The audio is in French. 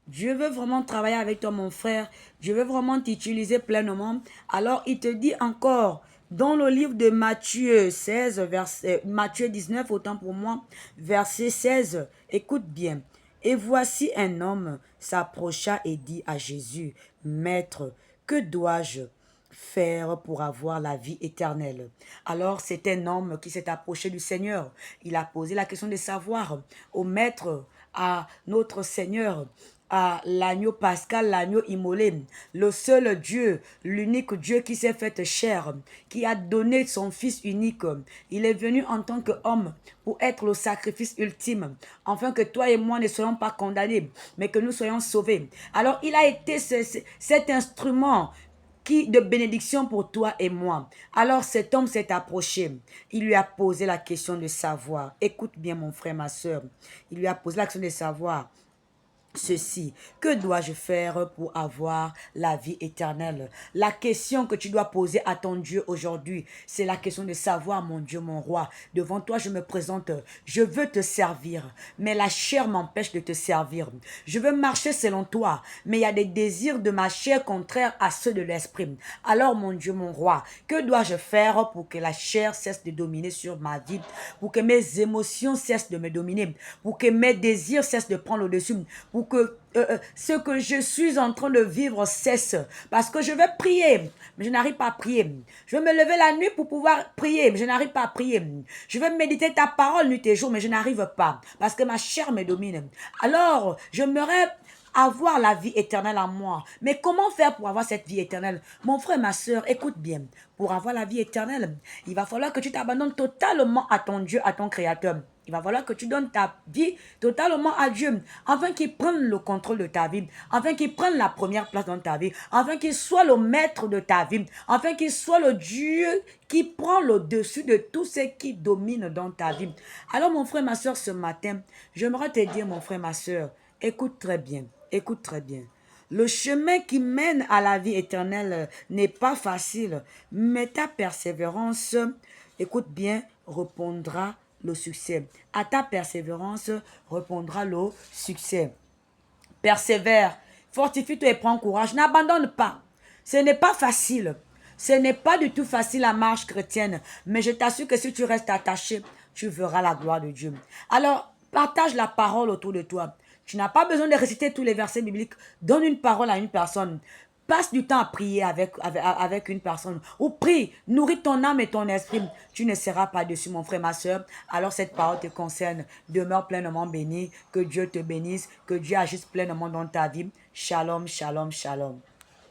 Dieu veut vraiment travailler avec toi, mon frère. Dieu veut vraiment t'utiliser pleinement. Alors, il te dit encore, dans le livre de Matthieu 16, Matthieu 19, autant pour moi, verset 16, écoute bien. Et voici un homme s'approcha et dit à Jésus, Maître, que dois-je faire pour avoir la vie éternelle? Alors c'est un homme qui s'est approché du Seigneur. Il a posé la question de savoir au Maître, à notre Seigneur, à l'agneau pascal, l'agneau immolé, le seul Dieu, l'unique Dieu qui s'est fait chair, qui a donné son Fils unique. Il est venu en tant qu'homme pour être le sacrifice ultime, afin que toi et moi ne soyons pas condamnés, mais que nous soyons sauvés. Alors il a été cet instrument de bénédiction pour toi et moi. Alors cet homme s'est approché. Il lui a posé la question de savoir. Écoute bien mon frère, ma soeur. Il lui a posé la question de savoir ceci. Que dois-je faire pour avoir la vie éternelle? La question que tu dois poser à ton Dieu aujourd'hui, c'est la question de savoir, mon Dieu, mon roi. Devant toi, je me présente. Je veux te servir, mais la chair m'empêche de te servir. Je veux marcher selon toi, mais il y a des désirs de ma chair contraires à ceux de l'esprit. Alors, mon Dieu, mon roi, que dois-je faire pour que la chair cesse de dominer sur ma vie, pour que mes émotions cessent de me dominer, pour que mes désirs cessent de prendre le dessus, pour que ce que je suis en train de vivre cesse. Parce que je vais prier, mais je n'arrive pas à prier. Je vais me lever la nuit pour pouvoir prier, mais je n'arrive pas à prier. Je vais méditer ta parole nuit et jour, mais je n'arrive pas. Parce que ma chair me domine. Alors, j'aimerais avoir la vie éternelle en moi. Mais comment faire pour avoir cette vie éternelle? Mon frère, ma soeur, écoute bien. Pour avoir la vie éternelle, il va falloir que tu t'abandonnes totalement à ton Dieu, à ton Créateur. Il va falloir que tu donnes ta vie totalement à Dieu, afin qu'il prenne le contrôle de ta vie, afin qu'il prenne la première place dans ta vie, afin qu'il soit le maître de ta vie, afin qu'il soit le Dieu qui prend le dessus de tout ce qui domine dans ta vie. Alors mon frère, ma soeur, ce matin, j'aimerais te dire, mon frère, ma soeur, écoute très bien, écoute très bien. Le chemin qui mène à la vie éternelle n'est pas facile, mais ta persévérance, écoute bien, répondra le succès. À ta persévérance répondra le succès. Persévère, fortifie-toi et prends courage. N'abandonne pas. Ce n'est pas facile. Ce n'est pas du tout facile la marche chrétienne, mais je t'assure que si tu restes attaché, tu verras la gloire de Dieu. Alors, partage la parole autour de toi. Tu n'as pas besoin de réciter tous les versets bibliques. Donne une parole à une personne. Passe du temps à prier avec une personne. Ou prie, nourris ton âme et ton esprit. Tu ne seras pas dessus, mon frère, ma soeur. Alors cette parole te concerne. Demeure pleinement béni. Que Dieu te bénisse. Que Dieu agisse pleinement dans ta vie. Shalom, shalom, shalom.